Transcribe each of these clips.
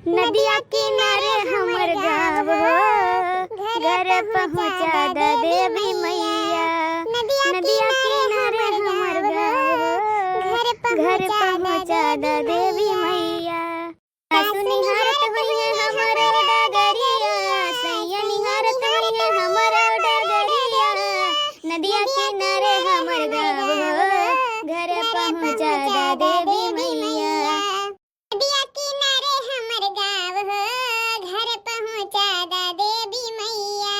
नदिया किनारे हमर गाँव हो, घर पहुँचा द देवी मैया। नदिया किनारे हमर गाँव हो, घर पहुँचा द देवी मैया। सासु निहारत हुई हमर डगरिया, सैया निहारत हुई हमर डगरिया। नदिया किनारे हमर गाँव हो, घर पहुँचा द देवी मैया। नदिया किनारे हमर गाँव हो, घर पहुँचा द देवी मैया।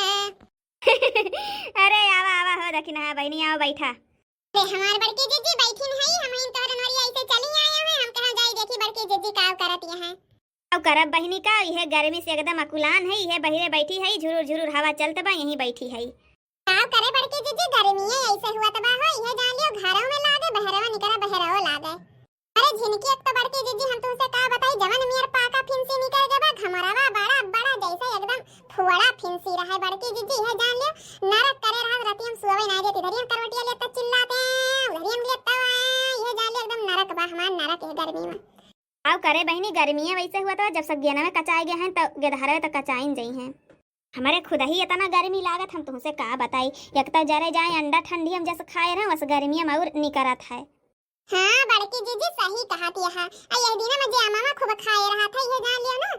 अरे आवा आवा हो दखिन हा बहनी, आओ बैठा। अरे हमार बड़की जीजी बैठी नहीं, हम इन तोहर नोरिया ऐसे चली आए हैं। हम कहां जाई देखी बड़की जीजी का करत यहाँ। अब करब बहनी का, यह गर्मी से एकदम अकुलान है, यह बहिरे बैठी है, झुरुर झुरुर हवा चलत बा, यहीं बैठी है। का करे बड़की जीजी, गर्मी है ऐसे हुआ तबा हो, यह जान लियो घरों में लागे, बहरवा निकरा बहरवा लागे। अरे झिनकी एक तो बड़की जीजी हम तुमसे का बताई, जवन मियर पाका फिंसी निकल गबा, घमरावा बड़ा बड़ा जैसे एकदम फुवड़ा फिंसी रहा है बड़की जीजी। यह जान लियो नरक करे रहा, राती हम सुवे ना देती, धरियम करवटिया लेता चिल्लाते धरियम लेता, यह जान लियो एकदम नरक बा, हमार नरक है गर्मी में। आओ करे बहनी, गर्मियाँ वैसे हुआ तो जब सगियना में कचाए गए हैं तो गधहरे तो कचाइन गई हैं। हमारे खुद ही इतना गर्मी लागत, हम तुमसे का बताई। एक तो जरे जाए अंडा ठंडी हम जैसे खाए रहे, बस गर्मियाँ में और निकरत है। हाँ बड़की जीजी सही कहा थी। यह दिन में जे अमामा खूब खाए रहा था, यह जान लियो ना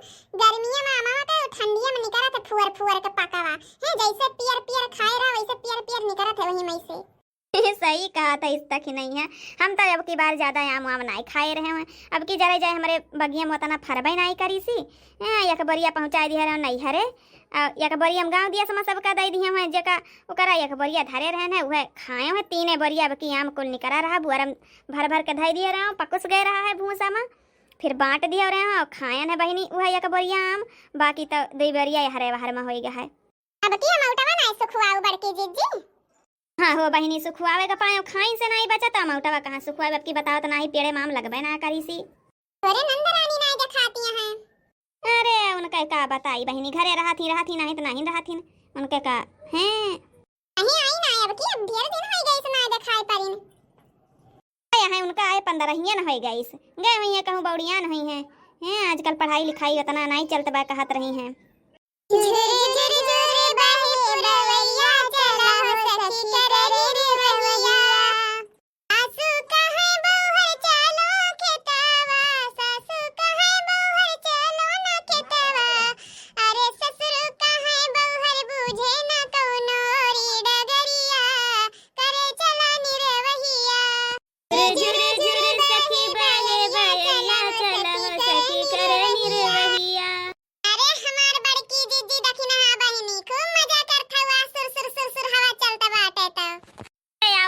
गर्मियों में अमामा का ठंडिया में निकरत है फुअर फुअर के पकावा है, जैसे पियर पियर खाए रहा वैसे पियर पियर निकरत है वही में से। सही कहा था, इस तक ही नहीं है। हम तो अब की बार ज्यादा आम वाम नहीं खाए रहे हैं। अब की जरे जाए हमारे बगिया में उतना फरबे नहीं करी सी, एक बरिया पहुँचा दिया रहे नहीं हरे, एक बरिया हम गाँव दिया समा सबका दे दिए हैं, जका ओकरा एक बरिया धरे रहे हैं, वह खाए हैं। तीने बरिया बकी आम कुल निकरा रहा, बुआरम भर भर के धई दिए रहे, पकुस गए रहा है भूसा में, फिर बांट दिया रहे हैं और खाए है बहनी वह एक बरिया आम, बाकी तो दो बरिया हरे बाहर में हो गया है। अब की हम उठवा ना सुखवाओ बड़की जीजी। हाँ हो बहनी, सुखवावे का पायो खाई से नहीं बचा तो मौटवा कहाँ सुखवावे। अब की बताओ तो नहीं पेड़े माम लगबे ना करी सी। अरे नंदरानी ना दिखाती हैं। अरे उनका का बताई बहनी, घरे रहा थी नहीं तो नहीं रहा थी उनके का हैं। नहीं आई ना अब की, अब ढेर दिन हो गए इस ना दिखाई परिन। आया है उनका आए 15 ही न हो गए, इस गए हुई है कहूँ बौड़िया नहीं है हैं। आजकल पढ़ाई लिखाई उतना नहीं चलता बा, कहत रही हैं।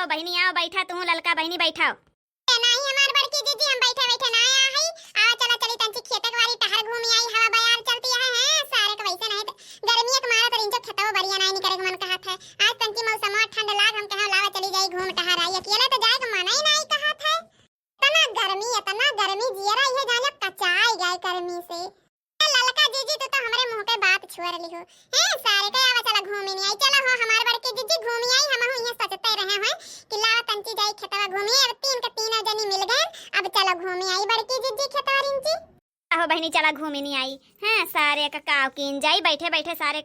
बहनी आओ बैठा, तू ललका बहनी बैठाओ। नहीं हमार बड़की जीजी हम बैठे बैठे ना आया है। आओ चला चली तंची खेतक वाली टहर घूमी आई, हवा बयार चलती है सारे के वैसे नहीं गर्मी के मारा तो इंजो खेतवा बढ़िया नहीं करे मन कहत है। आज तंची मौसम ठंड लाग, हम कहां लावा चली जाई घूम टहर आई, अकेले तो जाए के मन ही नहीं कहत है। इतना गर्मी जियरा ये जाने कचाई गए गर्मी से। ललका जीजी तो हमरे मुंह के बात छुआ रही हो हैं, सारे के आवा चला घूमी नहीं आई। चला हो हमार बड़की जीजी घूमी आई, हम यहां सोचते रहे हैं कि लावा तंची जाई खेतवा घूमी। अब तीन के तीनों जनी मिल गए, अब चलो घूमी आई बड़की जीजी खेतवा रिंची। आहो बहनी चला घूमी नहीं आई हैं, सारे का काव कीन जाई बैठे बैठे सारे।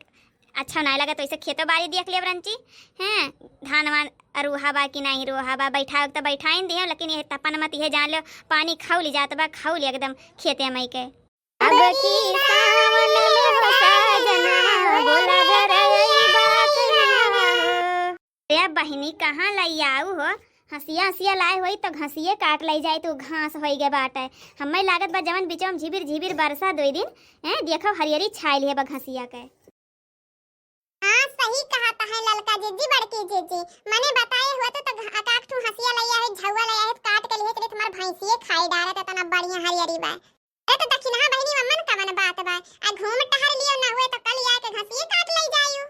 अच्छा नहीं लगे तो इसे खेतों बाड़ी देख लिया रंची हैं, धान वान अरुहा बा कि नहीं रोहा बा, बैठा तो बैठाइन दियो, लेकिन ये तपन मत ये जान लो पानी खाऊ ली जात बा, खाऊ ली एकदम खेते मई के। अब की सावन में हो साजना बोला गरई बात रे बहनी कहाँ लाई आऊ हो, हंसिया हंसिया लाए होई तो घसिए काट लाई जाए तो घास होई गे बाटे। हमें लागत बा जवन बिचम झिबिर झिबिर बरसा 2 दिन हैं, देखो हरियरी छाइल है बा घसिया के। हां सही कहा ता है ललका जीजी बड़की जीजी, मने बताए हुआ तो अकाक ठू हंसिया लइया है, झौवा लइया है, काट के लिए तो तुम्हार भैंसिए खाई डारे त तना बढ़िया हरियरी बा। तो दखिना बहनी मम्मन कवन बात बा, आ घूम टहर लियो ना हुए तो कल या के घसिए काट लई जायो।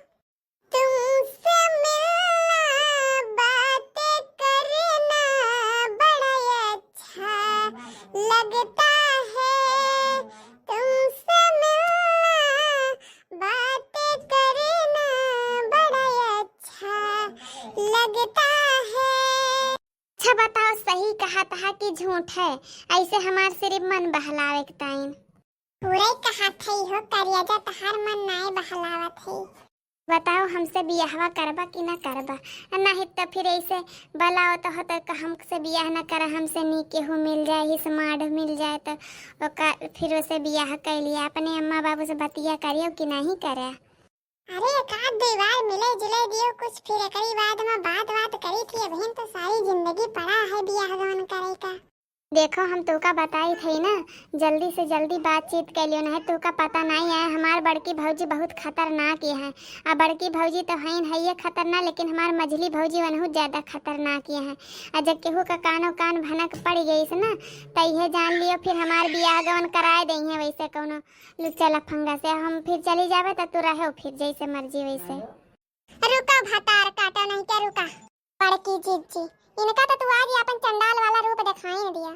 तुमसे मिलना बातें करना बड़ा अच्छा लगता है, तुमसे मिलना बातें करना बड़ा अच्छा लगता है। अच्छा बताओ सही कहा था कि झूठ है, ऐसे हमार सिर्फ मन बहलावे के टाइम पूरा खात हई हो करिया जा तहार मन नाय बहलावत हई। बताओ हमसे बियाहवा करबा कि ना करबा? नहीं तो फिर ऐसे बलाओ तो होता कि हमसे बियाह ना कर, हमसे नी केहू मिल जाए, ही समाढ़ मिल जाए तो फिर उसे बियाह कर लिया। अपने अम्मा बाबू से बतिया करियो कि नहीं करे? अरे एक आध दो बार मिले जुले दियो कुछ, फिर एकरी बाद में बात करी थी। बहन तो सारी जिंदगी पड़ा है बियाह गवन करे का। देखो हम तुका बताई थी ना, जल्दी से जल्दी बातचीत कर लियो, नहीं तुका पता नहीं है हमार बड़की भौजी बहुत खतरनाक है। अब बड़की भौजी तो है ये खतरनाक, लेकिन हमार मझली भौजी बहुत ज़्यादा खतरनाक है। और जब केहू का कानो कान भनक पड़ गई से ना तो यह जान लियो फिर हमार बियाह गवन कराए देंगे। वैसे कौनो लुच्चा लफंगा से हम फिर चली जावे तो तू रहो फिर जैसे मर्जी वैसे। रुका भतार काटा नहीं क्या, रुका बड़की जीजी इनका तो तू आज अपन चंडाल वाला रूप दिखाई न दिया।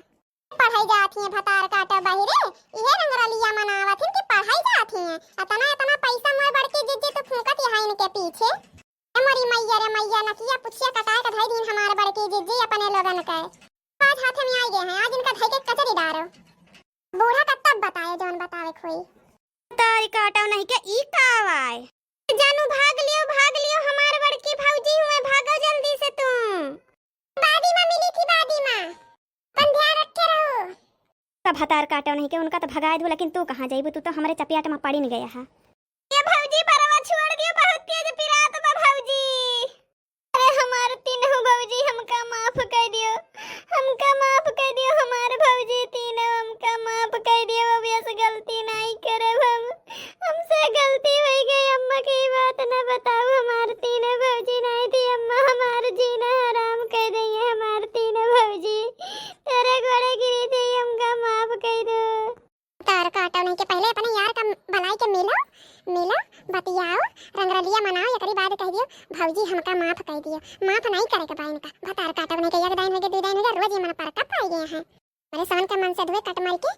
पढ़ाई जाती है भतार काटा बाहिरे, ये रंगरलिया मनावत है कि पढ़ाई जाती है। इतना पैसा मोर बड़की जीजी तो फूंकत है इनके पीछे। मोरी मैया रे मैया नकिया पुछिया कटाए का धाई दिन हमारे बड़की जीजी अपने लोगन के आज हाथ में आ गए हैं। आज इनका धाई के कचरी डारो बूढ़ा का तब बताए जोन बतावे खोई। तारी काटा नहीं क्या ई कावाय जानू भाग लियो हमार बड़की भौजी हुए, भागो जल्दी से तुम। दादी मां मिली थी, दादी मां अपन ध्यान रखे रहो। सब हतार काटो नहीं के उनका तो भगाए दो, लेकिन तू कहां जाइबू? तू तो हमारे चपियाट में पड़ी नहीं गया है। ये भौजी परवा छोड़ दियो, बहुत तेज पिरात बा भौजी। अरे हमार तीनों भौजी हमका माफ कर दियो, हमका माफ कर दियो हमार भौजी तीनों, हमका माफ कर दियो। अब ऐसे गलती नहीं करब हम, हमसे गलती हो गई। अम्मा की बात ना बताओ, हमार तीनों भौजी नहीं थी। अम्मा हमार जीना हराम कर दी है, हमार तीनों भौजी तेरे घोड़े गिरी थी, हमका माफ कर दो। तार काटा नहीं के पहले अपने यार का भलाई के मिलो बतियाओ रंगरलिया मनाओ। एकरी बाद कह दियो भौजी हमका माफ कर दियो। माफ नहीं करे के बाइन का भतार काटा नहीं के एक दाइन हो गए, दो दाइन हो गए, रोज ये मन पर कब पाई गए हैं। अरे सन के मन से धोए कट मार के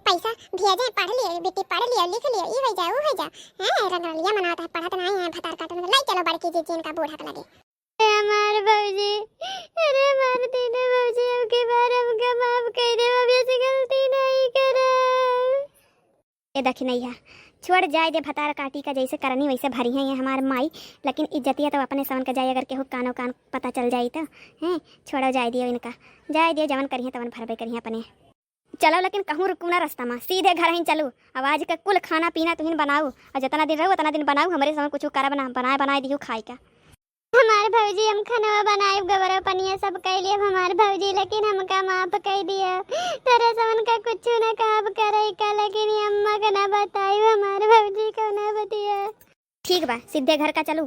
पैसा भेजे, पढ़ लियो बेटी, पढ़ लियो लिख लियो, ई हो जा वो हो जा। हैं रंगरलिया मनाओ तो पढ़त नहीं है भतार काटा में लाई चलो बड़की जीजी इनका बूढ़ा के लगे। हमार भौजी, अरे हमार तीनों भौजी हमके बार हमका माफ कर दे, अब ऐसी गलती नहीं करे। ए देखी नहीं है, छोड़ जाए दे भतार काटी का जैसे करनी वैसे भरी है ये हमार माई, लेकिन इज्जतिया तो अपने समन का जाए। अगर केहू कानो कान पता चल जाए तो हैं छोड़ो जाए दियो इनका, जाए दियो जवन करिए तवन भरबे करिए अपने। चलो लेकिन कहूँ रुकू ना रास्ता में, सीधे घर ही चलू। अब आज का कुल खाना पीना तुहिन बनाऊ, और जितना दिन रहो उतना दिन बनाऊ। हमारे समय कुछ करब ना, बनाए दियो खाए का। हमारे भौजी हम खाना बनाए गबरा पनिया सब कह लिए हमारे भौजी, लेकिन हमका माफ कह दिया। तेरे समन का कुछ ना काम करे का, लेकिन अम्मा का ना बताई, हमारे भौजी को ना बतिया। ठीक बा सीधे घर का चलू,